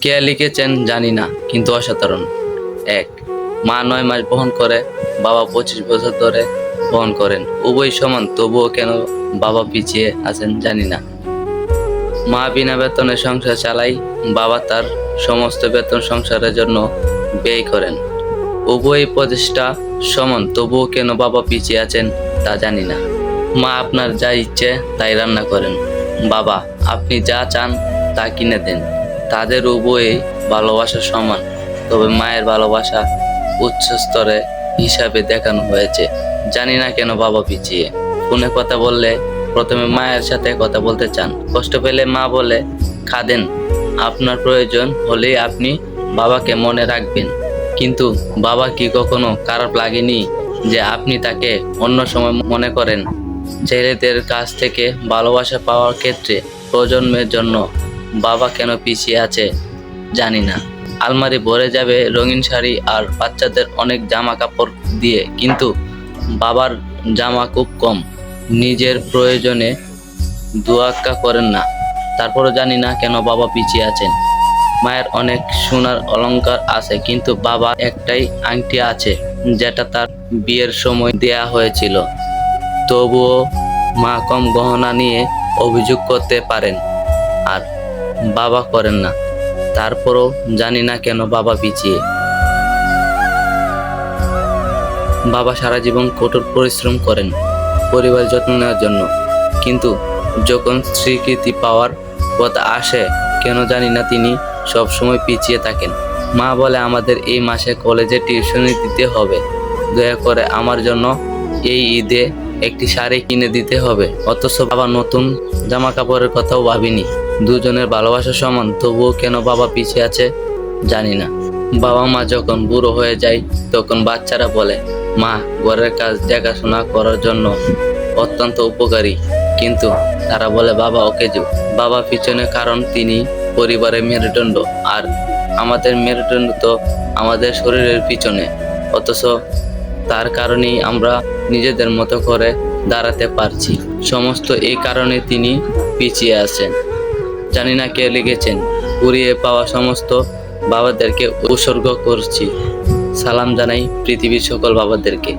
কে লিখেছেন জানি না, কিন্তু অসাধারণ। 1, মা 9 মাস বহন করে, বাবা 25 বছর ধরে বহন করেন। উভয় সমান, তবুও কেন বাবা পিছিয়ে আছেন জানি না। মা বিনা বেতনে সংসার চালায়, বাবা তার সমস্ত বেতন সংসারের জন্য ব্যয় করেন। উভয় প্রচেষ্টা সমান, তবুও কেন বাবা পিছিয়ে আছেন তা জানি না। মা আপনার যা ইচ্ছে তাই রান্না করেন, বাবা আপনি যা চান তা কিনে দেন। তাদের উভয়ে ভালোবাসা সমান, তবে মায়ের ভালোবাসা উচ্চ স্তরে হিসাবে দেখানো হয়েছে। জানি না কেন বাবা পিছিয়ে। ফোনে কথা বললে প্রথমে মায়ের সাথে কথা বলতে চান, কষ্ট পেলে মা বলে কাঁদেন। আপনার প্রয়োজন হলেই আপনি বাবাকে মনে রাখবেন, কিন্তু বাবা কি কখনো খারাপ লাগেনি যে আপনি তাকে অন্য সময় মনে করেন? ছেলেদের কাছ থেকে ভালোবাসা পাওয়ার ক্ষেত্রে প্রজন্মের জন্য বাবা কেন পিছিয়ে আছে জানি না। আলমারি ভরে যাবে রঙিন শাড়ি আর বাচ্চাদের অনেক জামা কাপড় দিয়ে, কিন্তু বাবার জামা খুব কম। নিজের প্রয়োজনে দুয়াক্কা করেন না, তারপরও জানি না কেন বাবা পিছিয়ে আছেন। মায়ের অনেক সোনার অলংকার আছে, কিন্তু বাবা একটাই আংটি আছে যেটা তার বিয়ের সময় দেয়া হয়েছিল। তবুও মা কম গহনা নিয়ে অভিযোগ করতে পারেন, আর বাবা করেন না। তারপরও জানি না কেন বাবা পিছিয়ে। বাবা সারা জীবন কঠোর পরিশ্রম করেন পরিবারের যত্ন নেওয়ার জন্য, কিন্তু যখন স্বীকৃতি পাওয়ার কথা আসে কেন জানি না তিনি সবসময় পিছিয়ে থাকেন। মা বলে আমাদের এই মাসে কলেজে টিউশনি দিতে হবে, দয়া করে আমার জন্য এই ঈদে একটি শাড়ি কিনে দিতে হবে। অথচ বাবা নতুন জামা কাপড়ের কথাও ভাবিনি। দুজনের ভালোবাসা সমান, তবুও কেন বাবা পিছিয়ে আছে জানি না। বাবা মা যখন বুড়ো হয়ে যায় তখন বাচ্চারা বলে মা ঘরের কাজ দেখাশোনা করার জন্য অত্যন্ত উপকারী, কিন্তু তারা বলে বাবা অকেজো। বাবা পিছনে কারণ তিনি পরিবারের মেরুদণ্ড, আর আমাদের মেরুদণ্ড তো আমাদের শরীরের পিছনে। অথচ তার কারণেই আমরা নিজেদের মতো করে দাঁড়াতে পারছি। সমস্ত এই কারণে তিনি পিছিয়ে আছেন। জানি না কে লিখেছেন। কুড়িয়ে পাওয়া সমস্ত বাবাদেরকে উৎসর্গ করছি। সালাম জানাই পৃথিবীর সকল বাবাদেরকে।